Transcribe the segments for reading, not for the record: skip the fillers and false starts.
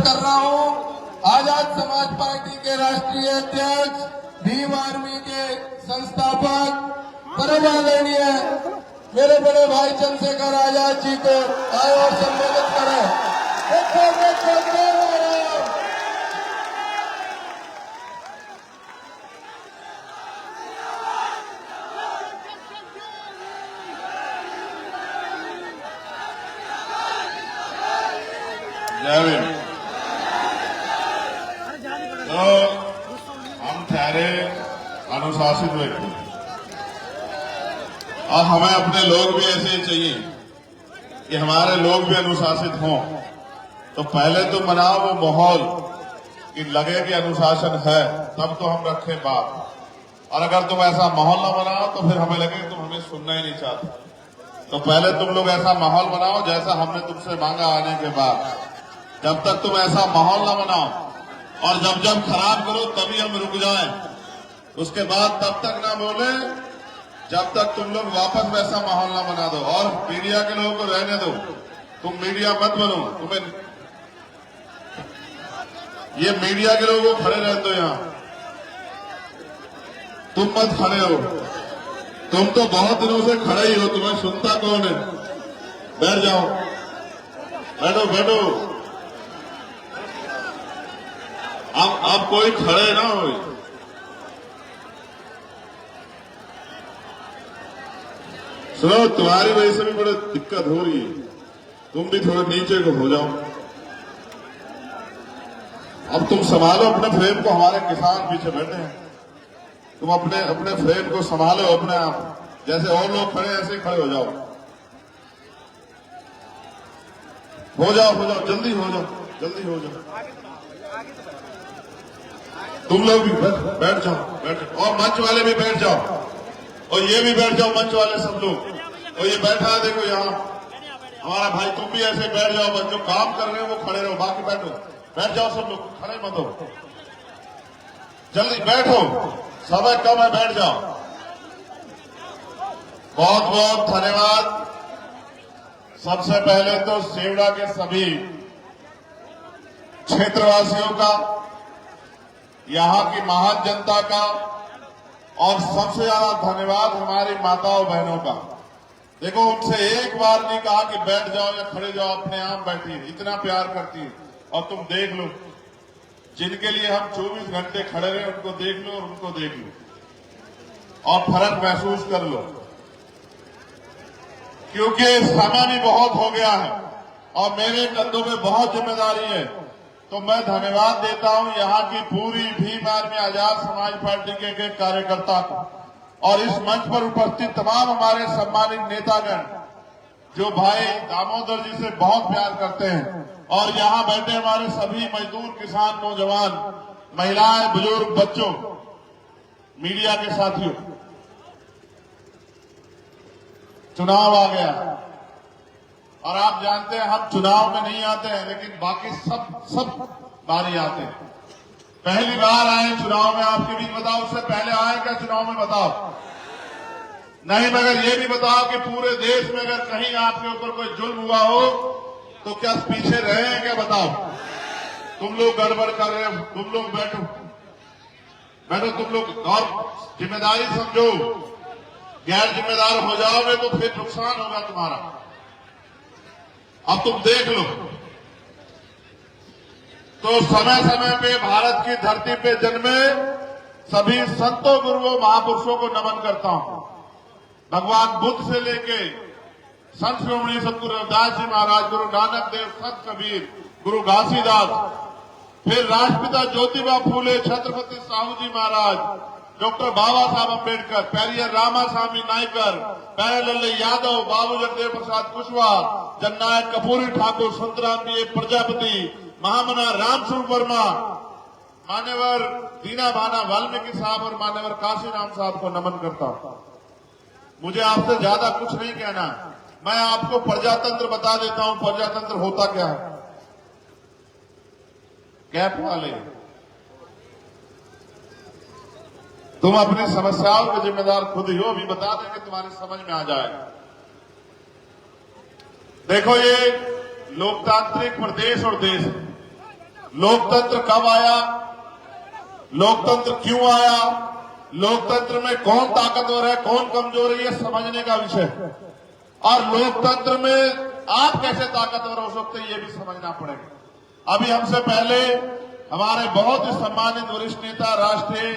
कर रहा हूं आजाद समाज पार्टी के राष्ट्रीय अध्यक्ष, भीम आर्मी के संस्थापक, परम आदरणीय मेरे बड़े भाई चंद्रशेखर आजाद जी को आए और संबोधित करें। तो हम ठहरे अनुशासित व्यक्ति और हमें अपने लोग भी ऐसे ही चाहिए कि हमारे लोग भी अनुशासित हों। तो पहले तो बनाओ वो माहौल कि लगे कि अनुशासन है, तब तो हम रखें बात। और अगर तुम ऐसा माहौल ना बनाओ तो फिर हमें लगे तुम हमें सुनना ही नहीं चाहते। तो पहले तुम लोग ऐसा माहौल बनाओ जैसा हमने तुमसे मांगा आने के बाद। जब तक तुम ऐसा माहौल ना बनाओ और जब जब खराब करो तभी हम रुक जाएं, उसके बाद तब तक ना बोले जब तक तुम लोग वापस वैसा माहौल ना बना दो। और मीडिया के लोगों को रहने दो, तुम मीडिया मत बनो। तुम्हें ये मीडिया के लोगों को खड़े रहने दो, यहां तुम मत खड़े हो। तुम तो बहुत दिनों से खड़े ही हो, तुम्हें सुनता कौन है? बैठ जाओ, बैठो बैठो। अब कोई खड़े ना हो। सुनो, तुम्हारी वजह से भी बड़ी दिक्कत हो रही है, तुम भी थोड़े नीचे को हो जाओ। अब तुम संभालो अपने फ्रेम को, हमारे किसान पीछे बैठे हैं। तुम अपने अपने फ्रेम को संभालो अपने आप, जैसे और लोग खड़े ऐसे ही खड़े हो जाओ। हो जाओ, जल्दी हो जाओ, जल्दी हो जाओ। तुम लोग भी बैठ जाओ, और मंच वाले भी बैठ जाओ, और ये भी बैठ जाओ मंच वाले सब लोग। और ये बैठा है देखो यहाँ हमारा भाई, तुम भी ऐसे बैठ जाओ। बस जो काम कर रहे हो वो खड़े रहो, बाकी बैठो, बैठ जाओ सब लोग, खड़े मत हो, जल्दी बैठो, समय कम है, बैठ जाओ। बहुत बहुत धन्यवाद। सबसे पहले तो सेवड़ा के सभी क्षेत्रवासियों का, यहाँ की महान जनता का, और सबसे ज्यादा धन्यवाद हमारी माताओं बहनों का। देखो, उनसे एक बार नहीं कहा कि बैठ जाओ या खड़े जाओ, अपने आप बैठी है, इतना प्यार करती है। और तुम देख लो, जिनके लिए हम 24 घंटे खड़े रहे उनको देख लो, और उनको देख लो और फर्क महसूस कर लो, क्योंकि समय भी बहुत हो गया है और मेरे कंधों में बहुत जिम्मेदारी है। तो मैं धन्यवाद देता हूं यहाँ की पूरी भीम आर्मी आजाद समाज पार्टी के कार्यकर्ता को, और इस मंच पर उपस्थित तमाम हमारे सम्मानित नेतागण जो भाई दामोदर जी से बहुत प्यार करते हैं, और यहाँ बैठे हमारे सभी मजदूर, किसान, नौजवान, महिलाएं, बुजुर्ग, बच्चों, मीडिया के साथियों। चुनाव आ गया और आप जानते हैं हम चुनाव में नहीं आते हैं, लेकिन बाकी सब बारी आते हैं। पहली बार आए चुनाव में, आपके बीच बताओ, उससे पहले आए क्या चुनाव में? बताओ नहीं, मगर ये भी बताओ कि पूरे देश में अगर कहीं आपके ऊपर कोई जुल्म हुआ हो तो क्या पीछे रहे हैं क्या? बताओ। तुम लोग गड़बड़ कर रहे हो, तुम लोग बैठो, तुम लोग और जिम्मेदारी समझो। गैर जिम्मेदार हो जाओगे तो फिर नुकसान होगा तुम्हारा। अब तुम देख लो, तो समय समय पे भारत की धरती पे जन्मे सभी संतों, गुरुओं, महापुरुषों को नमन करता हूं। भगवान बुद्ध से लेके संत शिरोमणि सतगुरु रविदास जी महाराज, गुरु नानक देव, संत कबीर, गुरु घासीदास, फिर राष्ट्रपिता ज्योतिबा फूले, छत्रपति साहू जी महाराज, डॉक्टर बाबा साहब अम्बेडकर, पेरियर रामास्वामी नायकर, प्यारेलाल यादव, बाबू जगदेव प्रसाद कुशवाहा, जननायक कर्पूरी ठाकुर, संतराम बी प्रजापति, महामना रामस्वरूप वर्मा, मान्यवर दीना भाना वाल्मीकि साहब और मान्यवर काशीराम साहब को नमन करता हूं। मुझे आपसे ज्यादा कुछ नहीं कहना, मैं आपको प्रजातंत्र बता देता हूं। प्रजातंत्र होता क्या है? कैप वाले, तुम अपनी समस्याओं के जिम्मेदार खुद ही हो, अभी बता देंगे, तुम्हारी समझ में आ जाएगा। देखो, ये लोकतांत्रिक प्रदेश और देश है। लोकतंत्र कब आया, लोकतंत्र क्यों आया, लोकतंत्र में कौन ताकतवर है, कौन कमजोर है, ये समझने का विषय है। और लोकतंत्र में आप कैसे ताकतवर हो सकते हैं, ये भी समझना पड़ेगा। अभी हमसे पहले हमारे बहुत ही सम्मानित वरिष्ठ नेता राष्ट्रीय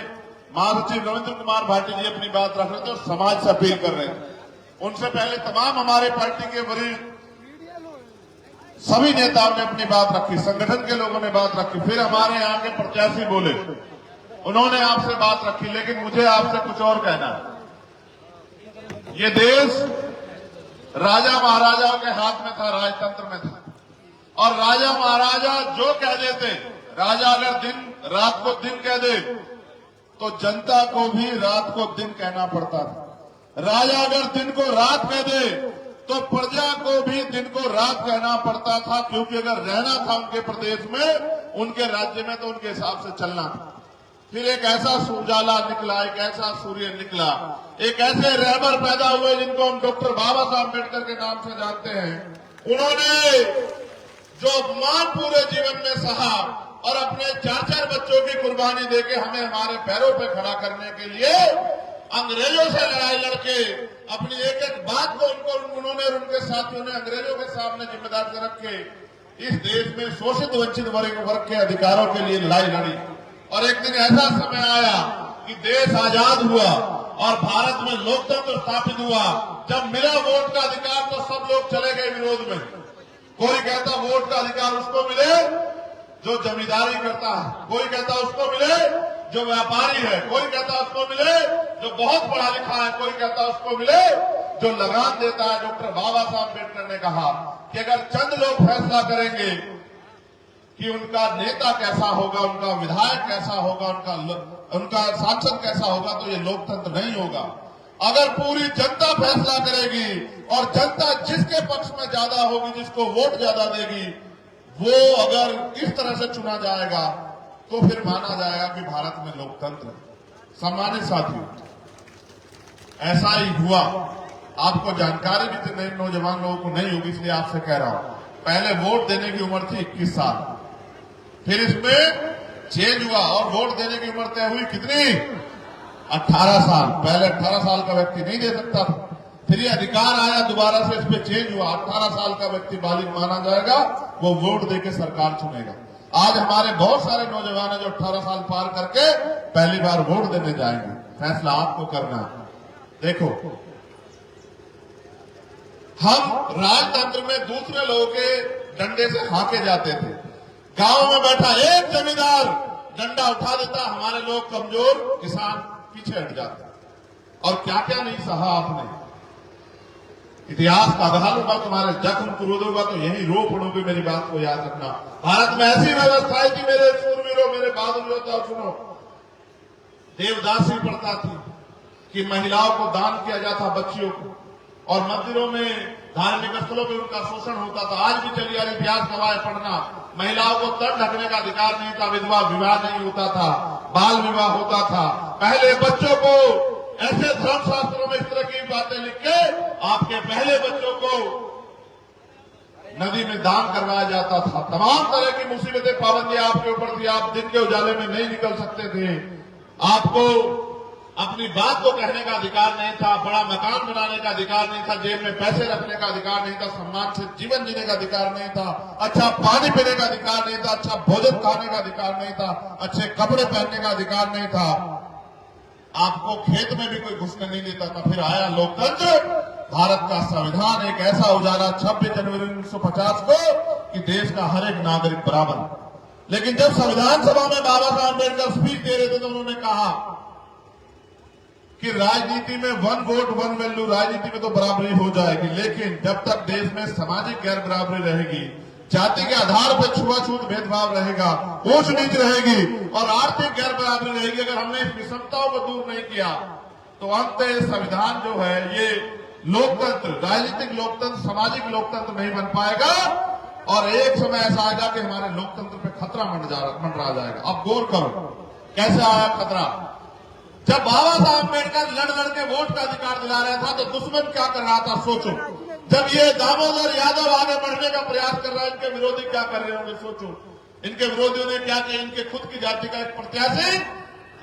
महासचिव रविंद्र कुमार भाटी जी अपनी बात रख रहे थे और समाज से अपील कर रहे थे। उनसे पहले तमाम हमारे पार्टी के वरिष्ठ सभी नेताओं ने अपनी बात रखी, संगठन के लोगों ने बात रखी, फिर हमारे यहाँ के प्रत्याशी बोले, उन्होंने आपसे बात रखी। लेकिन मुझे आपसे कुछ और कहना है। ये देश राजा महाराजाओं के हाथ में था, राजतंत्र में था, और राजा महाराजा जो कह देते, राजा अगर दिन रात को दिन कह दे तो जनता को भी रात को दिन कहना पड़ता था। राजा अगर दिन को रात कह दे तो प्रजा को भी दिन को रात कहना पड़ता था, क्योंकि अगर रहना था उनके प्रदेश में, उनके राज्य में, तो उनके हिसाब से चलना था। फिर एक ऐसा उजाला निकला, एक ऐसा सूर्य निकला, एक ऐसे रहबर पैदा हुए जिनको हम डॉक्टर बाबा साहब अम्बेडकर के नाम से जानते हैं। उन्होंने जो अपमान पूरे जीवन में सहा और अपने 4-4 बच्चों की कुर्बानी देके हमें हमारे पैरों पे खड़ा करने के लिए अंग्रेजों से लड़ाई लड़के अपनी एक एक बात को उन्होंने और उनके साथियों ने अंग्रेजों के सामने जिम्मेदार रख के इस देश में शोषित वंचित वर्ग के अधिकारों के लिए लड़ाई लड़ी। और एक दिन ऐसा समय आया कि देश आजाद हुआ और भारत में लोकतंत्र स्थापित हुआ। जब मिला वोट का अधिकार तो सब लोग चले गए विरोध में। कोई कहता वोट का अधिकार उसको मिले जो जमींदारी करता है, कोई कहता उसको मिले जो व्यापारी है, कोई कहता उसको मिले जो बहुत पढ़ा लिखा है, कोई कहता उसको मिले जो लगान देता है। डॉक्टर बाबा साहब अम्बेडकर ने कहा कि अगर चंद लोग फैसला करेंगे कि उनका नेता कैसा होगा, उनका विधायक कैसा होगा, उनका सांसद कैसा होगा, तो ये लोकतंत्र नहीं होगा। अगर पूरी जनता फैसला करेगी और जनता जिसके पक्ष में ज्यादा होगी, जिसको वोट ज्यादा देगी, वो अगर इस तरह से चुना जाएगा तो फिर माना जाएगा कि भारत में लोकतंत्र है। सम्मानित साथियों, ऐसा ही हुआ। आपको जानकारी भी तो नए नौजवान लोगों को नहीं होगी, इसलिए आपसे कह रहा हूं। पहले वोट देने की उम्र थी 21 साल, फिर इसमें चेंज हुआ और वोट देने की उम्र तय हुई कितनी, 18 साल। पहले 18 साल का व्यक्ति नहीं दे सकता था, फिर ये अधिकार आया, दोबारा से इस पे चेंज हुआ। 18 साल का व्यक्ति बालिग माना जाएगा, वो वोट देके सरकार चुनेगा। आज हमारे बहुत सारे नौजवान हैं जो 18 साल पार करके पहली बार वोट देने जाएंगे। फैसला आपको करना है। देखो, हम राजतंत्र में दूसरे लोगों के डंडे से हाके जाते थे। गांव में बैठा एक जमींदार डंडा उठा देता, हमारे लोग कमजोर किसान पीछे हट जाते। और क्या क्या नहीं सहा आपने। इतिहास का आधार होगा, तुम्हारे जख्म क्रोध होगा तो यही रो पड़ोगे। मेरी बात को याद रखना। भारत में ऐसी व्यवस्था है कि मेरे सूरवीरों, मेरे बहादुर योद्धाओं, सुनो, देवदासी प्रथा थी कि महिलाओं को दान किया जाता, बच्चियों को, और मंदिरों में धार्मिक स्थलों पर उनका शोषण होता था। आज भी चलिए इतिहास गवाह पढ़ना, महिलाओं को तन ढकने का अधिकार नहीं था, विधवा विवाह नहीं होता था, बाल विवाह होता था। पहले बच्चों को ऐसे धर्मशास्त्रों में इस तरह की बातें लिख के आपके पहले बच्चों को नदी में दान करवाया जाता था। तमाम तरह की मुसीबतें, पाबंदियां आपके ऊपर थी। आप दिन के उजाले में नहीं निकल सकते थे। आपको अपनी बात को कहने का अधिकार नहीं था, बड़ा मकान बनाने का अधिकार नहीं था, जेब में पैसे रखने का अधिकार नहीं था, सम्मान से जीवन जीने का अधिकार नहीं था, अच्छा पानी पीने का अधिकार नहीं था, अच्छा भोजन खाने का अधिकार नहीं था, अच्छे कपड़े पहनने का अधिकार नहीं था। आपको खेत में भी कोई घुसने नहीं देता था। फिर आया लोकतंत्र, भारत का संविधान एक ऐसा उजाला 26 जनवरी 1950 को कि देश का हर एक नागरिक बराबर। लेकिन जब संविधान सभा में बाबा साहब अम्बेडकर स्पीच दे रहे थे तो उन्होंने कहा कि राजनीति में वन वोट वन वैल्यू, राजनीति में तो बराबरी हो जाएगी, लेकिन जब तक देश में सामाजिक गैर बराबरी रहेगी, जाति के आधार पर छुआछूत भेदभाव रहेगा, ऊंच नीच रहेगी और आर्थिक गैर बराबरी रहेगी, अगर हमने इस विषमताओं को दूर नहीं किया तो अंततः संविधान जो है ये लोकतंत्र, राजनीतिक लोकतंत्र, सामाजिक लोकतंत्र नहीं बन पाएगा। और एक समय ऐसा आएगा कि हमारे लोकतंत्र पे खतरा मंडरा जाएगा। अब गौर करो कैसे आया खतरा। जब बाबा साहब अम्बेडकर लड़ के वोट का अधिकार दिला रहा था तो दुश्मन क्या कर रहा था, सोचो। जब ये दामोदर यादव आगे बढ़ने का प्रयास कर रहा है, इनके विरोधी क्या कर रहे होंगे, सोचो। इनके विरोधियों ने क्या किया, इनके खुद की जाति का एक प्रत्याशी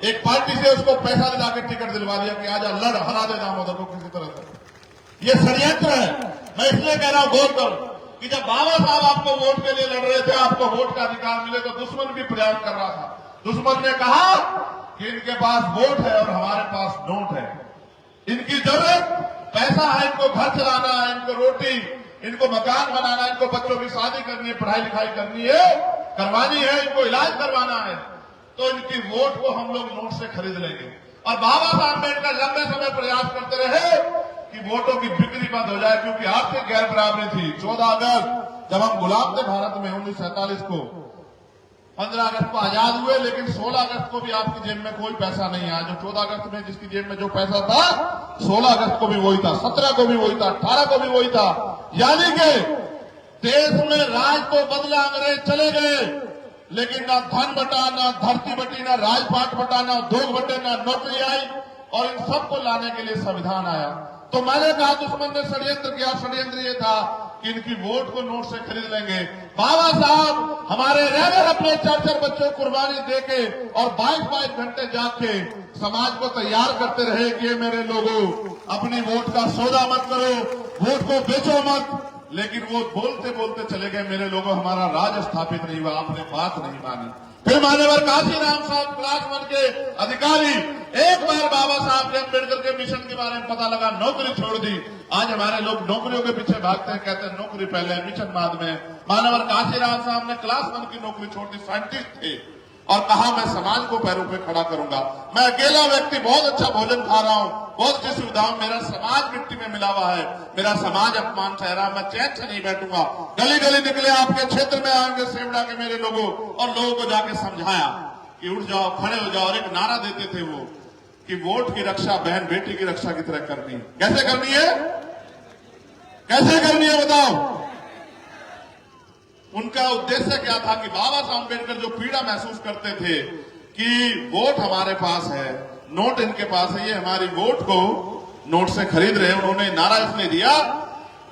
एक पार्टी से उसको पैसा दिला के टिकट दिलवा दिया कि आजा लड़, हरा दे दामोदर को किसी तरह से। ये षड्यंत्र है। मैं इसलिए कह रहा हूं गौर करो कि जब बाबा साहब आपको वोट के लिए लड़ रहे थे, आपको वोट का अधिकार मिले, तो दुश्मन भी प्रयास कर रहा था। दुश्मन ने कहा कि इनके पास वोट है और हमारे पास नोट है, इनकी जरूरत पैसा है, इनको घर चलाना है, इनको रोटी, इनको मकान बनाना है, इनको बच्चों की शादी करनी है, पढ़ाई लिखाई करनी है, करवानी है, इनको इलाज करवाना है, तो इनकी वोट को हम लोग नोट से खरीद लेंगे। और बाबा साहब अम्बेडकर लंबे समय प्रयास करते रहे कि वोटों की बिक्री बंद हो जाए, क्योंकि आर्थिक गैर बराबरी थी। 14 अगस्त जब हम गुलाम थे भारत में 1947 को, 15 अगस्त को आजाद हुए, लेकिन 16 अगस्त को भी आपकी जेब में कोई पैसा नहीं आया। जो 14 अगस्त में जिसकी जेब में जो पैसा था, 16 अगस्त को भी वही था, 17 को भी वही था, 18 को भी वही था। यानी कि देश में राज तो बदला, अंग्रेज चले गए, लेकिन ना धन बटा, ना धरती बटी, ना राजपाट बटा, ना उद्योग बटे, ना नौकरी आई, और इन सबको लाने के लिए संविधान आया। तो मैंने कहा दुश्मन ने षड्यंत्र किया। षड्यंत्र ये था कि इनकी वोट को नोट से खरीद लेंगे। बाबा साहब हमारे रह अपने 4-4 बच्चों को कुर्बानी देके और 22-22 घंटे जाग के समाज को तैयार करते रहे कि मेरे लोगों, अपनी वोट का सौदा मत करो, वोट को बेचो मत। लेकिन वो बोलते बोलते चले गए, मेरे लोगों हमारा राज स्थापित नहीं हुआ, आपने बात नहीं मानी। फिर मान्यवर काशीराम साहब क्लास 1 के अधिकारी, एक बार बाबा साहब के अम्बेडकर के मिशन के बारे में पता लगा, नौकरी छोड़ दी। आज हमारे लोग नौकरियों के पीछे भागते हैं, कहते हैं नौकरी पहले मिशन बाद में। मान्यवर काशीराम साहब ने क्लास 1 की नौकरी छोड़ दी, साइंटिस्ट थे, और कहा मैं समाज को पैरों पे खड़ा करूंगा। मैं अकेला व्यक्ति बहुत अच्छा भोजन खा रहा हूं, बहुत अच्छी सुविधाओं, मेरा समाज मिट्टी में मिला हुआ है, मेरा समाज अपमान सह रहा, मैं चैन से नहीं बैठूंगा। गली गली निकले, आपके क्षेत्र में आएंगे सेवड़ा के मेरे लोगों, और लोगों को जाके समझाया कि उठ जाओ, खड़े हो जाओ। और एक नारा देते थे वो कि वोट की रक्षा बहन बेटी की रक्षा की तरह करनी है। कैसे करनी है, कैसे करनी है बताओ। उनका उद्देश्य क्या था कि बाबा साहब अम्बेडकर जो पीड़ा महसूस करते थे कि वोट हमारे पास है, नोट इनके पास है, ये हमारी वोट को नोट से खरीद रहे हैं। उन्होंने नारा इसलिए दिया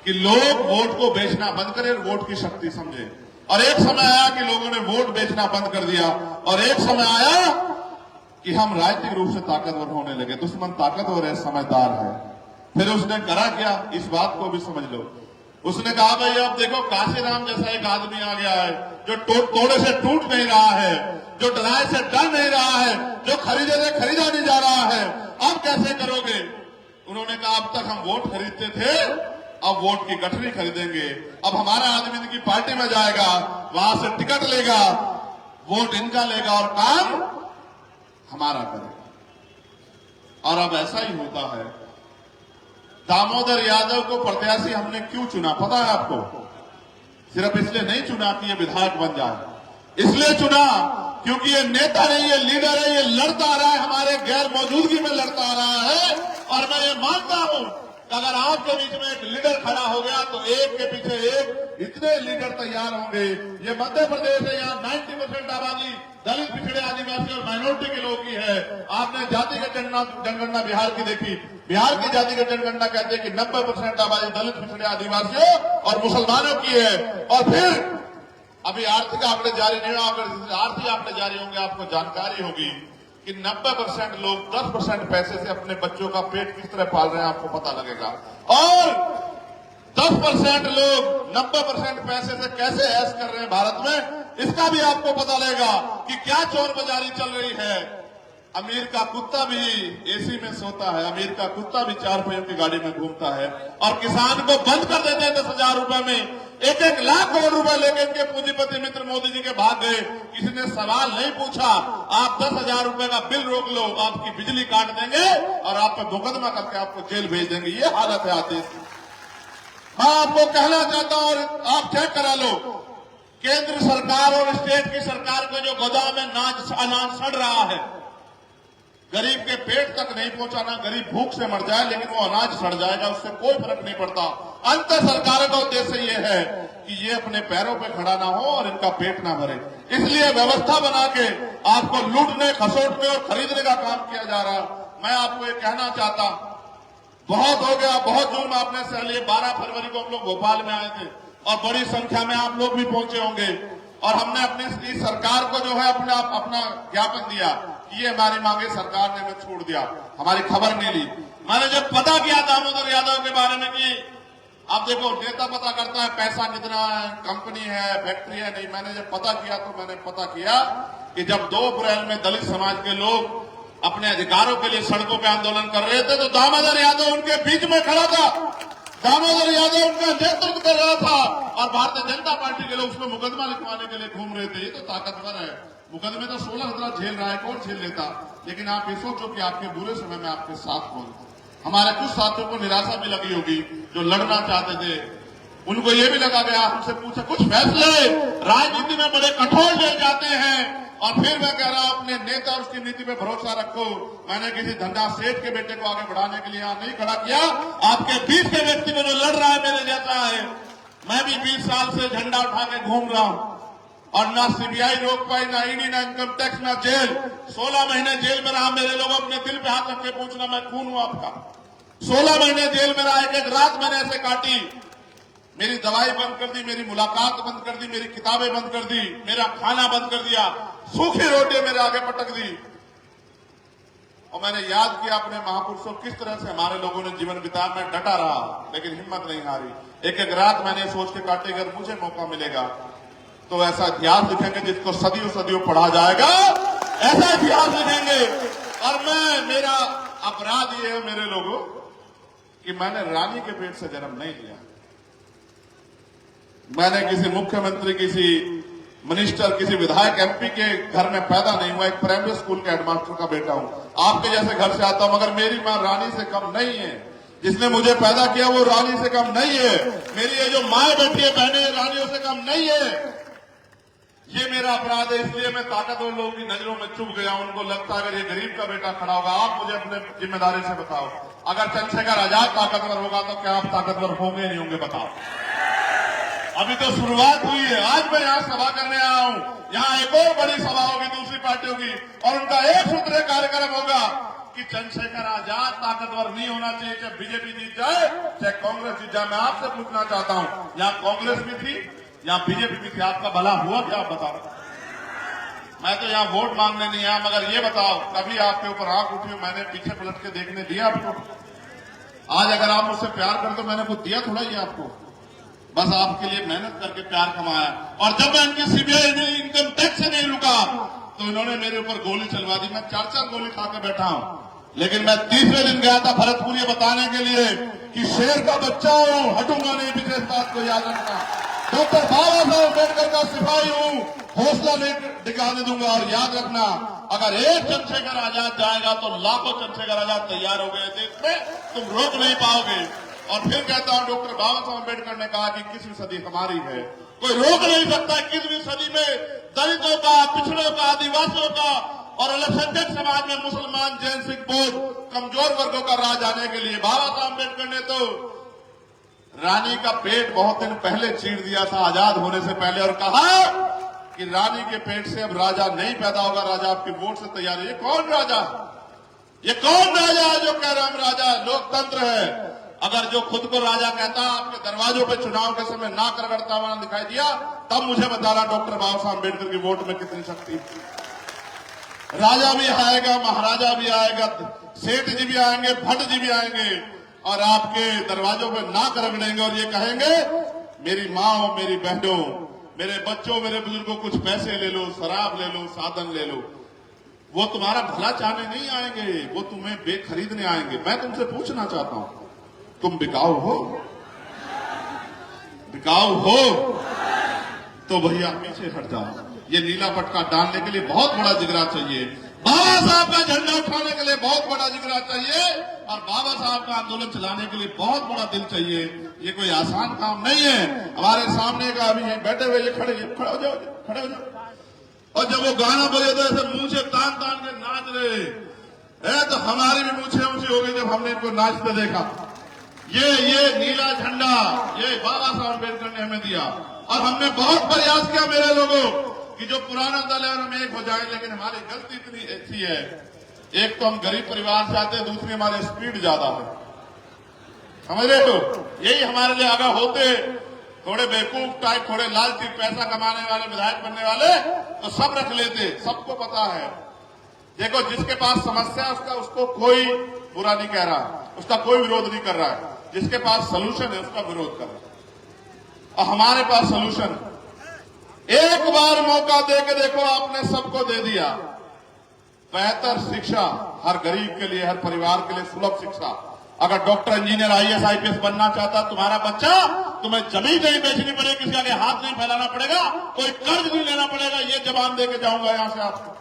कि लोग वोट को बेचना बंद करें, वोट की शक्ति समझे। और एक समय आया कि लोगों ने वोट बेचना बंद कर दिया, और एक समय आया कि हम राजनीतिक रूप से ताकतवर होने लगे। दुश्मन ताकतवर है, समझदार है। फिर उसने करा क्या, इस बात को भी समझ लो। उसने कहा भाई अब देखो काशीराम जैसा एक आदमी आ गया है, जो तोड़े से टूट नहीं रहा है, जो डराए से डर नहीं रहा है, जो खरीदे से खरीदा नहीं जा रहा है, अब कैसे करोगे। उन्होंने कहा अब तक हम वोट खरीदते थे, अब वोट की गठरी खरीदेंगे। अब हमारा आदमी इनकी पार्टी में जाएगा, वहां से टिकट लेगा, वोट इनका लेगा और काम हमारा करेगा। और अब ऐसा ही होता है। दामोदर यादव को प्रत्याशी हमने क्यों चुना पता है आपको? सिर्फ इसलिए नहीं चुना कि ये विधायक बन जाए, इसलिए चुना क्योंकि ये नेता नहीं, ये लीडर है, ये लड़ता आ रहा है, हमारे गैर मौजूदगी में लड़ता आ रहा है। और मैं ये मानता हूं कि अगर आपके बीच में एक लीडर खड़ा हो गया तो एक के पीछे एक इतने लीडर तैयार होंगे। ये मध्य प्रदेश है, यहाँ 90% आबादी दलित, पिछड़े, आदिवासी और माइनॉरिटी के लोगों की है। आपने जातिगत जनगणना बिहार की देखी, बिहार की जातिगत जनगणना कहते हैं कि 90% आबादी दलित, पिछड़े, आदिवासियों और मुसलमानों की है। और फिर अभी आर्थिक आंकड़े जारी नहीं हुआ, अगर आर्थिक आंकड़े जारी होंगे आपको जानकारी होगी कि 90% लोग 10% पैसे से अपने बच्चों का पेट किस तरह पाल रहे हैं, आपको पता लगेगा। और 10% लोग 90% पैसे से कैसे ऐश कर रहे हैं भारत में, इसका भी आपको पता लगेगा कि क्या चोर बाजारी चल रही है। अमीर का कुत्ता भी एसी में सोता है, अमीर का कुत्ता भी 4 पहियों की गाड़ी में घूमता है, और किसान को बंद कर देते हैं 10,000 रुपए में। 1-1 लाख करोड़ रुपए लेके इनके पूंजीपति मित्र मोदी जी के भाग गए। किसी ने सवाल नहीं पूछा, आप 10,000 रुपए का बिल रोक लो, आपकी बिजली काट देंगे और आप पर मुकदमा करके आपको जेल भेज देंगे। ये हालत है आदेश की। मैं आपको कहना चाहता हूं, और आप चेक करा लो, केंद्र सरकार और स्टेट की सरकार के जो गोदाम में अनाज सड़ रहा है, गरीब के पेट तक नहीं पहुंचाना, गरीब भूख से मर जाए, लेकिन वो अनाज सड़ जाएगा, उससे कोई फर्क नहीं पड़ता। अंत सरकारों का उद्देश्य ये है कि ये अपने पैरों पे खड़ा ना हो और इनका पेट ना भरे, इसलिए व्यवस्था बना के आपको लूटने, खसोटने और खरीदने का काम किया जा रहा। मैं आपको ये कहना चाहता, बहुत हो गया, बहुत जुर्म आपने सह लिए। 12 फरवरी को हम लोग भोपाल में आए थे और बड़ी संख्या में आप लोग भी पहुंचे होंगे। और हमने अपनी इस सरकार को जो है अपना ज्ञापन दिया कि ये हमारी मांगे सरकार ने हमें छोड़ दिया, हमारी खबर नहीं ली। मैंने जब पता किया दामोदर यादव के बारे में कि अब देखो नेता पता करता है पैसा कितना है, कंपनी है, फैक्ट्री है, नहीं, मैंने जब पता किया तो मैंने पता किया कि जब 2 अप्रैल में दलित समाज के लोग अपने अधिकारों के लिए सड़कों पे आंदोलन कर रहे थे तो दामोदर यादव उनके बीच में खड़ा था, दामोदर यादव उनका नेतृत्व कर रहा था और भारतीय जनता पार्टी के लोग उसमें मुकदमा लिखवाने के लिए घूम रहे थे। ये तो ताकतवर है, मुकदमे तो 16 हजार झेल रहा है, कौन झेल लेता। लेकिन आप ये सोचो कि आपके बुरे समय में आपके साथ कौन। हमारे कुछ साथियों को निराशा भी लगी होगी जो लड़ना चाहते थे, उनको ये भी लगा गया, हमसे पूछा कुछ फैसले राजनीति में बड़े कठोर ले जाते हैं और फिर मैं कह रहा हूं अपने नेता और उसकी नीति पे भरोसा रखो। मैंने किसी धंधा सेठ के बेटे को आगे बढ़ाने के लिए यहां नहीं खड़ा किया, आपके बीच के व्यक्ति में जो लड़ रहा है मेरे जैसा है। मैं भी 20 साल से झंडा उठा के घूम रहा हूं और ना सीबीआई रोक पाई, ना ईडी, ना इनकम टैक्स, ना जेल। 16 महीने जेल में रहा, मेरे लोग अपने दिल पे हाथ रख के पूछना मैं खून हूं आपका। 16 महीने जेल में रहा, एक रात मैंने ऐसे काटी, मेरी दवाई बंद कर दी, मेरी मुलाकात बंद कर दी, मेरी किताबें बंद कर दी, मेरा खाना बंद कर दिया, सूखी रोटी मेरे आगे पटक दी। और मैंने याद किया अपने महापुरुषों किस तरह से हमारे लोगों ने जीवन बिताया। मैं डटा रहा लेकिन हिम्मत नहीं हारी। एक एक रात मैंने सोच के काटी, अगर मुझे मौका मिलेगा तो ऐसा इतिहास लिखेंगे जिसको सदियों सदियों पढ़ा जाएगा, ऐसा इतिहास लिखेंगे। और मेरा अपराध ये है मेरे लोगों कि मैंने रानी के पेट से जन्म नहीं लिया। मैंने किसी मुख्यमंत्री, किसी मिनिस्टर, किसी विधायक, एमपी के घर में पैदा नहीं हुआ। एक प्राइमरी स्कूल के हेडमास्टर का बेटा हूं, आपके जैसे घर से आता हूं, मगर मेरी मां रानी से कम नहीं है। जिसने मुझे पैदा किया वो रानी से कम नहीं है। मेरी ये जो माए बैठी है बहनें, रानियों से कम नहीं है। ये मेरा अपराध है, इसलिए मैं ताकतवर लोगों की नजरों में चुभ गया। उनको लगता है अगर ये गरीब का बेटा खड़ा होगा। आप मुझे अपने जिम्मेदारी से बताओ, अगर चंद्रशेखर आजाद ताकतवर होगा तो क्या आप ताकतवर होंगे नहीं होंगे, बताओ। अभी तो शुरुआत हुई है। आज मैं यहाँ सभा करने आया हूँ, यहाँ एक और बड़ी सभा होगी दूसरी पार्टियों की और उनका एक सूत्रीय कार्यक्रम होगा कि चंद्रशेखर आजाद ताकतवर नहीं होना चाहिए, चाहे बीजेपी जीत जाए चाहे कांग्रेस जीत जाए। मैं आपसे पूछना चाहता हूँ, यहाँ कांग्रेस भी थी, यहाँ बीजेपी भी थी, आपका भला हुआ क्या, आप बताओ। मैं तो यहाँ वोट मांगने नहीं आया, मगर ये बताओ कभी आपके ऊपर आंख उठी, मैंने पीछे पलट के देखने दिया आपको? आज अगर आप मुझसे प्यार करते तो मैंने कुछ दिया थोड़ा ही आपको, बस आपके लिए मेहनत करके प्यार कमाया। और जब मैं इनकी सीबीआई इनकम टैक्स से नहीं रुका तो इन्होंने मेरे ऊपर गोली चलवा दी। मैं 4-4 गोली खा के बैठा हूं, लेकिन मैं 30वें दिन गया था भरतपुर ये बताने के लिए कि शेर का बच्चा हूं, हटूंगा नहीं। विशेष बात को याद रखना, डॉक्टर बाबा साहब अम्बेडकर का सिपाही हूं, हौसला नहीं दिखाने दूंगा। और याद रखना, अगर एक चंद्रशेखर आजाद जाएगा तो लाखों चंद्रशेखर आजाद तैयार हो गए देश में, तुम रोक नहीं पाओगे। और फिर कहता हूं, डॉक्टर बाबा साहब अम्बेडकर ने कहा कि 21वीं सदी हमारी है, कोई रोक नहीं सकता। 21वीं सदी में दलितों का, पिछड़ों का, आदिवासियों का और अल्पसंख्यक समाज में मुसलमान, जैन, सिख, बौद्ध कमजोर वर्गों का राज आने के लिए बाबा साहब अम्बेडकर ने तो रानी का पेट बहुत दिन पहले चीर दिया था, आजाद होने से पहले, और कहा कि रानी के पेट से अब राजा नहीं पैदा होगा, राजा आपके वोट से तैयार है। ये कौन राजा, ये कौन राजा है जो कह रहा हम राजा? लोकतंत्र है। अगर जो खुद को राजा कहता आपके दरवाजों पे चुनाव के समय नाक रगड़ता हुआ दिखाई दिया, तब मुझे बताना डॉक्टर बाबा साहब अम्बेडकर की वोट में कितनी शक्ति। राजा भी आएगा, महाराजा भी आएगा, सेठ जी भी आएंगे, भट्ट जी भी आएंगे और आपके दरवाजों पे नाक रगड़ेंगे और ये कहेंगे मेरी माँ हो, मेरी बहनों, मेरे बच्चों, मेरे बुजुर्गों, कुछ पैसे ले लो, शराब ले लो, साधन ले लो। वो तुम्हारा भला चाहने नहीं आएंगे, वो तुम्हें बेखरीदने आएंगे। मैं तुमसे पूछना चाहता हूं, तुम बिकाऊ हो? बिकाऊ हो तो भैया पीछे हट जाओ। ये नीला पटका डालने के लिए बहुत बड़ा जिगरा चाहिए, बाबा साहब का झंडा उठाने के लिए बहुत बड़ा जिगरा चाहिए और बाबा साहब का आंदोलन चलाने के लिए बहुत बड़ा दिल चाहिए। ये कोई आसान काम नहीं है। हमारे सामने का अभी बैठे हुए ये खड़े हो जाओ, खड़े हो जाओ। और जब वो गाना बोले तो ऐसे मुंह से तान तान के नाच रहे है, तो हमारी भी मूछें ऊंची हो गई जब हमने इनको नाचते देखा। ये नीला झंडा ये बाबा साहब अम्बेडकर ने हमें दिया और हमने बहुत प्रयास किया मेरे लोगों कि जो पुराना दल है हम एक हो जाए, लेकिन हमारी गलती इतनी अच्छी है, एक तो हम गरीब परिवार से आते हैं, दूसरी हमारी स्पीड ज्यादा है, समझ रहे हो? यही हमारे लिए अगर होते थोड़े बेवकूफ टाइप, थोड़े लालची पैसा कमाने वाले विधायक बनने वाले तो सब रख लेते, सबको पता है। देखो, जिसके पास समस्या है उसको कोई बुरा नहीं कह रहा, उसका कोई विरोध नहीं कर रहा है। जिसके पास सलूशन है उसका विरोध कर रहा है। और हमारे पास सलूशन, एक बार मौका दे के देखो, आपने सबको दे दिया। बेहतर शिक्षा हर गरीब के लिए, हर परिवार के लिए सुलभ शिक्षा। अगर डॉक्टर, इंजीनियर, आईएएस, आईपीएस बनना चाहता तुम्हारा बच्चा, तुम्हें जमीन नहीं बेचनी पड़ेगी, किसी आगे हाथ नहीं फैलाना पड़ेगा, कोई कर्ज नहीं लेना पड़ेगा। ये जवान दे के जाऊंगा यहां से आपको।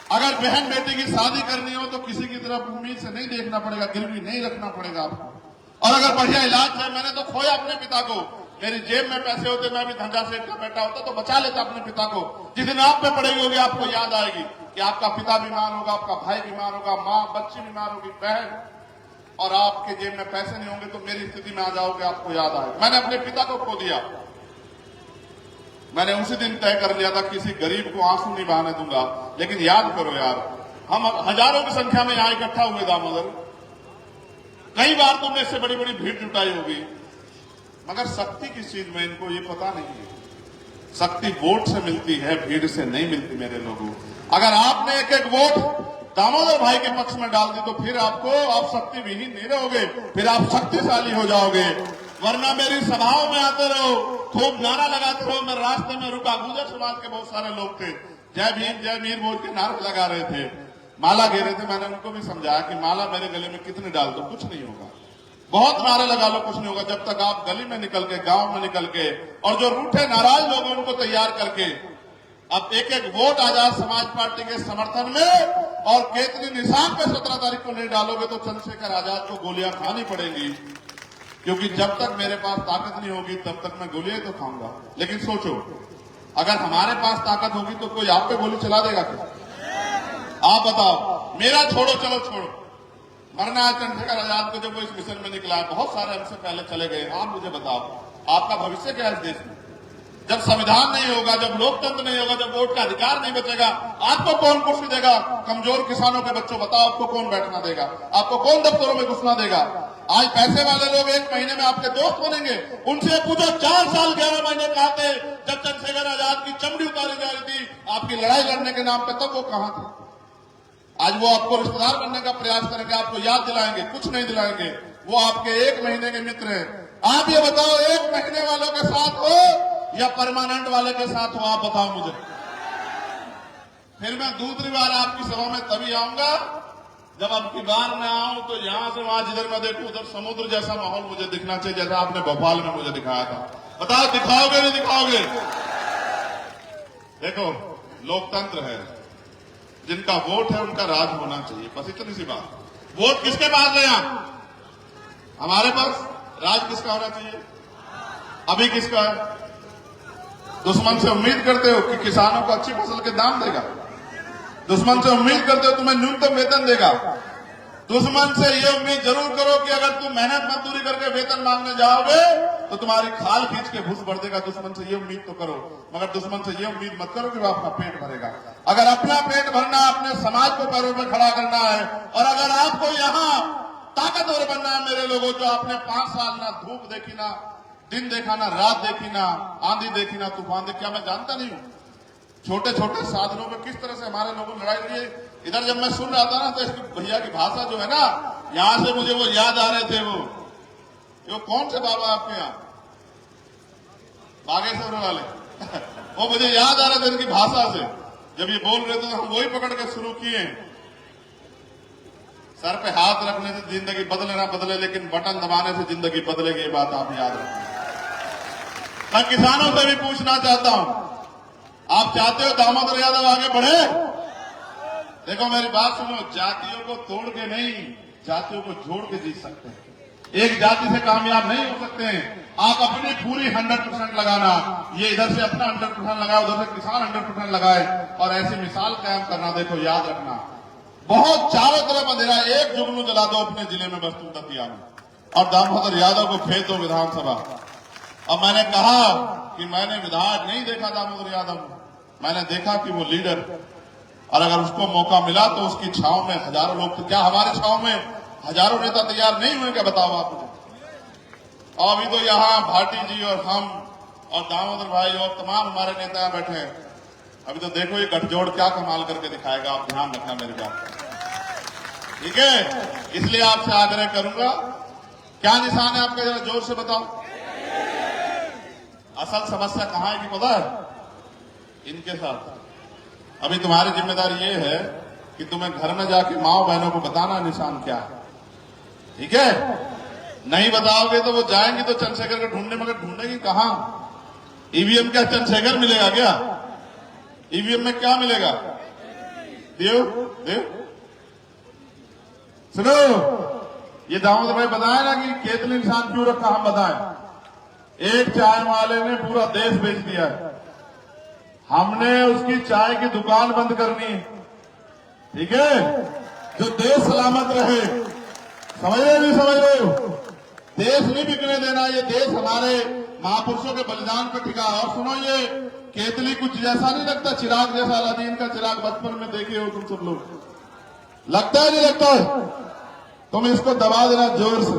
अगर बहन बेटी की शादी करनी हो तो किसी की तरफ उम्मीद से नहीं देखना पड़ेगा, गिरवी नहीं रखना पड़ेगा आपको। और अगर बढ़िया इलाज है, मैंने तो खोया अपने पिता को, मेरी जेब में पैसे होते, मैं भी धंधा सेठ का बेटा होता तो बचा लेता अपने पिता को। जिस दिन आप पे पड़ेगी होगी, आपको याद आएगी कि आपका पिता बीमार होगा, आपका भाई बीमार होगा, माँ, बच्ची बीमार होगी, बहन, और आपके जेब में पैसे नहीं होंगे तो मेरी स्थिति में आ जाओगे, आपको याद आएगा। मैंने अपने पिता को खो दिया, मैंने उसी दिन तय कर लिया था किसी गरीब को आंसू नहीं बहाने दूंगा। लेकिन याद करो यार, हम हजारों की संख्या में यहां इकट्ठा हुए दामोदर, कई बार तुमने इससे बड़ी बड़ी भीड़ जुटाई होगी, मगर शक्ति किस चीज में इनको ये पता नहीं है। शक्ति वोट से मिलती है, भीड़ से नहीं मिलती मेरे लोगों। अगर आपने एक एक वोट दामोदर भाई के पक्ष में डाल दी तो फिर आप शक्ति विहीन नहीं रहोगे, फिर आप शक्तिशाली हो जाओगे। वरना मेरी सभाओं में आते रहो, खूब नारा लगाते रहो। मैं रास्ते में रुका, गुजर समाज के बहुत सारे लोग थे, जय भीम जय मीर बोल के नारे लगा रहे थे, माला घेरे थे। मैंने उनको भी समझाया कि माला मेरे गले में कितनी डाल दो, कुछ नहीं होगा। बहुत नारे लगा लो, कुछ नहीं होगा, जब तक आप गली में निकल के, गांव में निकल के, और जो रूठे नाराज लोग हैं उनको तैयार करके अब एक एक वोट आजाद समाज पार्टी के समर्थन में और केतली निशान पे 17 तारीख को नहीं डालोगे तो चंद्रशेखर आजाद को गोलियां खानी पड़ेंगी। क्योंकि जब तक मेरे पास ताकत नहीं होगी तब तक मैं गोलियां तो खाऊंगा। लेकिन सोचो, अगर हमारे पास ताकत होगी तो कोई आप पे गोली चला देगा क्या? आप बताओ। मेरा छोड़ो, चलो छोड़ो, मरना है चंद्रशेखर आजाद को, जब वो इस मिशन में निकला, बहुत सारे हमसे पहले चले गए। आप मुझे बताओ, आपका भविष्य क्या है इस देश में? जब संविधान नहीं होगा, जब लोकतंत्र नहीं होगा, जब वोट का अधिकार नहीं बचेगा, आपको कौन कुर्सी देगा? कमजोर किसानों के बच्चों, बताओ आपको कौन बैठना देगा? आपको कौन दफ्तरों में घुसना देगा? आज पैसे वाले लोग 1 महीने में आपके दोस्त बनेंगे। उनसे पूछो, 4 साल 11 महीने कहां थे जब चंद्रशेखर आजाद की चमड़ी उतारी जा रही थी आपकी लड़ाई लड़ने के नाम पे? तब वो कहां थे? आज वो आपको रिश्तेदार बनने का प्रयास करेंगे, आपको याद दिलाएंगे, कुछ नहीं दिलाएंगे। वो आपके 1 महीने के मित्र हैं। आप ये बताओ, 1 महीने वालों के साथ हो या परमानेंट वाले के साथ हो? आप बताओ मुझे। फिर मैं दूसरी बार आपकी सभा में तभी आऊंगा जब अब की बार मैं आऊं तो यहां से वहां जिधर मैं देखूं उधर समुद्र जैसा माहौल मुझे दिखना चाहिए, जैसा आपने भोपाल में मुझे दिखाया था। बताओ, दिखाओगे नहीं दिखाओगे? देखो, लोकतंत्र है, जिनका वोट है उनका राज होना चाहिए, बस इतनी सी बात। वोट किसके पास है? यहां हमारे पास। राज किसका होना चाहिए? अभी किसका है? दुश्मन से उम्मीद करते हो कि किसानों को अच्छी फसल के दाम देगा? दुश्मन से उम्मीद करते हो तुम्हें न्यूनतम वेतन देगा? दुश्मन से ये उम्मीद जरूर करो कि अगर तुम मेहनत मजदूरी करके वेतन मांगने जाओगे तो तुम्हारी खाल खींच के घुस बढ़ देगा। दुश्मन से ये उम्मीद तो करो, मगर दुश्मन से ये उम्मीद मत करो कि वो अपना पेट भरेगा। अगर अपना पेट भरना, अपने समाज को पैरों पर खड़ा करना है, और अगर आपको यहाँ ताकतवर बनना है मेरे लोगों, जो आपने 5 साल ना धूप देखी, ना दिन देखा, ना रात देखी, ना आंधी देखी, ना तूफान देखी, क्या मैं जानता नहीं हूं छोटे छोटे साधनों में किस तरह से हमारे लोगों ने लड़ाई लड़ी? इधर जब मैं सुन रहा था ना तो इसकी भैया की भाषा जो है ना, यहां से मुझे वो याद आ रहे थे। वो कौन से बाबा आपके यहाँ? बागेश्वर वाले वो मुझे याद आ रहे थे इनकी भाषा से। जब ये बोल रहे थे तो हम वही पकड़ के शुरू किए। सर पे हाथ रखने से जिंदगी बदले ना बदले, लेकिन बटन दबाने से जिंदगी बदलेगी, ये बात आप याद रखें। मैं किसानों से भी पूछना चाहता हूं, आप चाहते हो दामोदर यादव आगे बढ़े? देखो मेरी बात सुनो, जातियों को तोड़ के नहीं, जातियों को जोड़ के जीत सकते हैं। एक जाति से कामयाब नहीं हो सकते हैं। आप अपनी पूरी 100% लगाना, ये इधर से अपना 100% लगाए, उधर से किसान 100% लगाए, और ऐसी मिसाल कायम करना। देखो याद रखना, बहुत चारों तरफ अंधेरा, एक जुगनू जला दो अपने जिले में, बस तुम दतिया में, और दामोदर यादव को भेज दो विधानसभा। अब मैंने कहा कि मैंने विधायक नहीं देखा दामोदर यादव, मैंने देखा कि वो लीडर, और अगर उसको मौका मिला तो उसकी छाव में हजारों लोग, तो क्या हमारे छाव में हजारों नेता तैयार नहीं हुए क्या? बताओ आप मुझे। और अभी तो यहाँ भाटी जी और हम और दामोदर भाई और तमाम हमारे नेता बैठे हैं। अभी तो देखो ये गठजोड़ क्या कमाल करके दिखाएगा, आप ध्यान रखना मेरी बात, ठीक है। इसलिए आपसे आग्रह करूंगा, क्या निशान है आपका, जरा जोर से बताओ। असल समस्या कहां है कि पता है, इनके साथ। अभी तुम्हारी जिम्मेदारी ये है कि तुम्हें घर में जाके माओ बहनों को बताना निशान क्या है, ठीक है। नहीं बताओगे तो वो जाएंगे तो चंद्रशेखर को ढूंढने, मगर ढूंढेगी कहां। ईवीएम क्या चंद्रशेखर मिलेगा क्या? ईवीएम में क्या मिलेगा? देव देव सुनो, ये दामोदर भाई बताए ना कि केतली निशान क्यों रखा, हम बताएं। एक चाय वाले ने पूरा देश बेच दिया है, हमने उसकी चाय की दुकान बंद करनी है, ठीक है, जो देश सलामत रहे। समझ रहे नहीं समझ रहे हो? देश नहीं बिकने देना, ये देश हमारे महापुरुषों के बलिदान पर टिका। और सुनो, ये केतली कुछ जैसा नहीं लगता, चिराग जैसा, अलादीन का चिराग बचपन में देखे हो तुम सब लोग, लगता है नहीं लगता है? तुम इसको दबा देना जोर से,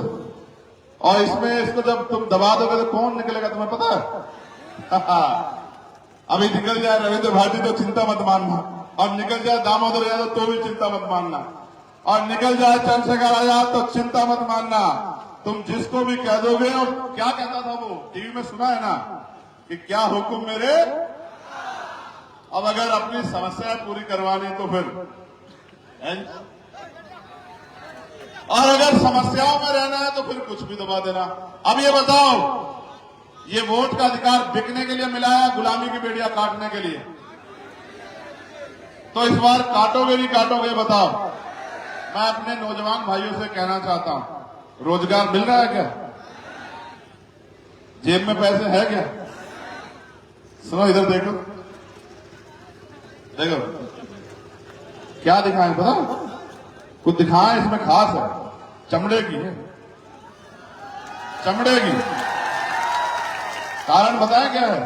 और इसमें इसको जब तुम दबा दोगे तो कौन निकलेगा तुम्हें पता है? अभी निकल जाए रविंद्र भाटी तो चिंता मत मानना, और निकल जाए दामोदर यादव तो भी चिंता मत मानना, और निकल जाए चंद्रशेखर आजाद तो चिंता मत मानना। तुम जिसको भी कह दोगे, और क्या कहता था वो, टीवी में सुना है ना कि क्या हुक्म मेरे। अब अगर अपनी समस्या पूरी करवानी तो फिर, और अगर समस्याओं में रहना है तो फिर कुछ भी दबा देना। अब ये बताओ, ये वोट का अधिकार बिकने के लिए मिला है, गुलामी की बेड़ियां काटने के लिए? तो इस बार काटोगे नहीं काटोगे बताओ। मैं अपने नौजवान भाइयों से कहना चाहता हूं, रोजगार मिल रहा है क्या? जेब में पैसे है क्या? सुनो इधर देखो, देखो क्या दिखाएं पता, कुछ दिखाएं इसमें खास है, चमड़े की है, चमड़े की। कारण बताएं क्या है?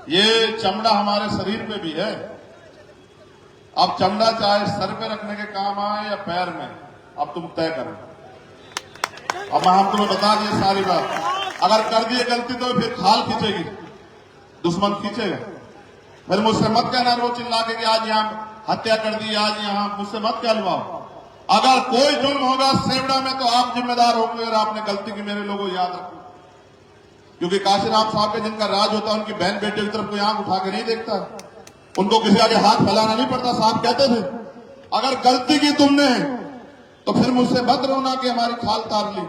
ये चमड़ा हमारे शरीर पे भी है। अब चमड़ा चाहे सर पे रखने के काम आए या पैर में, अब तुम तय करो। अब हम तुम्हें बता दिए सारी बात, अगर कर दिए गलती तो फिर खाल खींचेगी, दुश्मन खींचेगा। फिर मुझसे मत कहना रोज चिल्ला के कि आज यहाँ हत्या कर दी, आज यहाँ, मुझसे मत कहलवाओ। अगर कोई जुल्म होगा सेवड़ा में तो आप जिम्मेदार होंगे, अगर आपने गलती की, मेरे लोगों याद रखो। क्योंकि काशीराम साहब के जिनका राज होता है, उनकी बहन बेटे की तरफ कोई आंख उठा के नहीं देखता, उनको किसी आगे हाथ फैलाना नहीं पड़ता। साहब कहते थे अगर गलती की तुमने तो फिर मुझसे मत रोना कि हमारी खाल तार ली,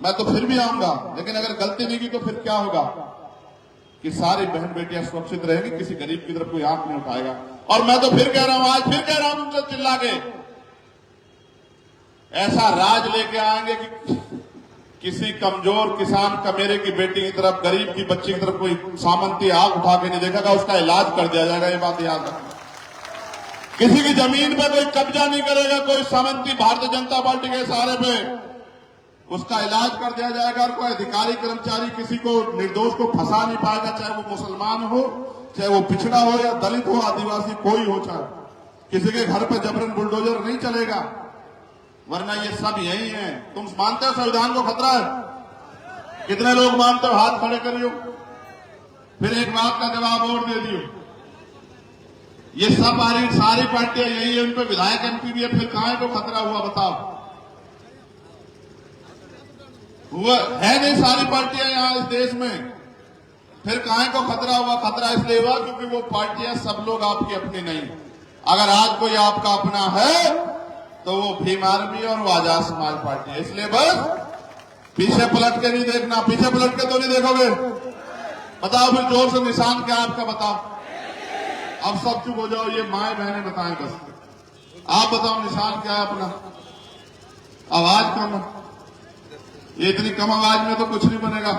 मैं तो फिर भी आऊंगा। लेकिन अगर गलती नहीं की तो फिर क्या होगा कि सारी बहन बेटियां सुरक्षित रहेंगी, किसी गरीब की तरफ कोई आंख नहीं उठाएगा। और मैं तो फिर कह रहा हूं, आज फिर कह रहा हूं तुमसे चिल्ला के, ऐसा राज लेके आएंगे कि किसी कमजोर किसान कमेरे की बेटी की तरफ, गरीब की बच्ची की तरफ कोई सामंती आग उठा के नहीं देखेगा, उसका इलाज कर दिया जाएगा। ये बात याद रखना। किसी की जमीन पे कोई कब्जा नहीं करेगा, कोई सामंती भारतीय जनता पार्टी के सहारे पे, उसका इलाज कर दिया जाएगा। और कोई अधिकारी कर्मचारी किसी को, निर्दोष को फंसा नहीं पाएगा, चाहे वो मुसलमान हो, चाहे वो पिछड़ा हो या दलित हो, आदिवासी कोई हो, चाहे किसी के घर पे जबरन बुलडोजर नहीं चलेगा, वरना ये सब यही है। तुम मानते हो संविधान को खतरा है? कितने लोग मानते हो? हाथ खड़े करियो। फिर एक बात का जवाब और दे दियो, ये सब सारी पार्टियां यही है, उन पर विधायक एमपी भी है, फिर कहां को खतरा हुआ बताओ? हुआ है नहीं, सारी पार्टियां यहां इस देश में, फिर कहां को खतरा हुआ? खतरा इसलिए हुआ क्योंकि वो पार्टियां सब लोग आपकी अपनी नहीं। अगर आज कोई आपका अपना है तो वो भीम आर्मी और वो आजाद समाज पार्टी है। इसलिए बस पीछे पलट के नहीं देखना, पीछे पलट के तो नहीं देखोगे। बताओ फिर जोर से निशान क्या आपका बताओ। अब सब चुप हो जाओ, ये माए बहने बताएं बस। आप बताओ निशान क्या है अपना। आवाज कम, ये इतनी कम आवाज में तो कुछ नहीं बनेगा।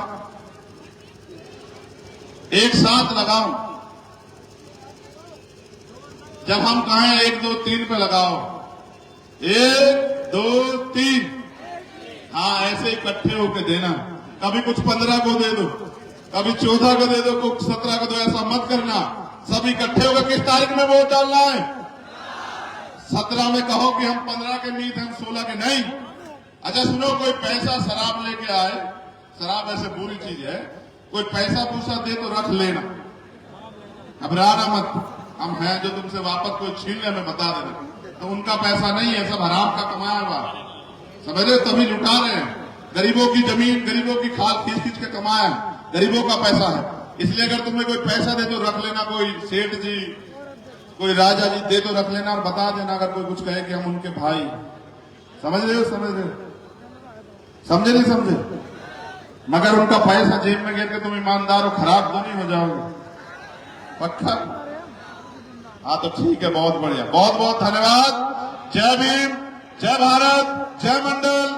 एक साथ लगाओ, जब हम कहें 1 2 3 पे लगाओ, 1 2 3, हाँ ऐसे इकट्ठे होकर देना। कभी कुछ 15 को दे दो, कभी 14 को दे दो, कुछ 17 को दो, ऐसा मत करना। सब इकट्ठे होकर किस तारीख में वोट डालना है? 17 में कहो कि हम 15 के नीत, हम 16 के नहीं। अच्छा सुनो, कोई पैसा शराब लेके आए शराब ऐसे बुरी चीज है, कोई पैसा पूसा दे तो रख लेना, घबराना मत। हम हैं जो तुमसे वापस कोई छीन ले, हमें बता देना, तो उनका पैसा नहीं है, सब हराम का कमाया हुआ, समझ रहे हो, तभी लुटा रहे हैं। गरीबों की जमीन, गरीबों की खाल खींच खींच के कमाया, गरीबों का पैसा है। इसलिए अगर तुम्हें कोई पैसा दे तो रख लेना, कोई सेठ जी, कोई राजा जी दे तो रख लेना, और बता देना अगर कोई कुछ कहे कि हम उनके भाई। समझ रहे हो, समझ रहे हो, समझे नहीं समझे? मगर उनका पैसा जेब में गिर के तुम ईमानदार हो, खराब तो नहीं हो जाओगे, पक्का? हाँ तो ठीक है, बहुत बढ़िया, बहुत बहुत धन्यवाद। जय भीम, जय भारत, जय मंडल,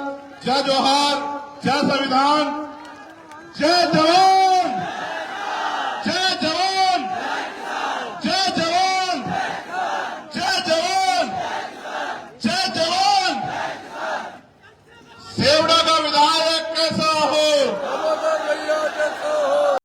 जय जोहार, जय संविधान, जय जवान।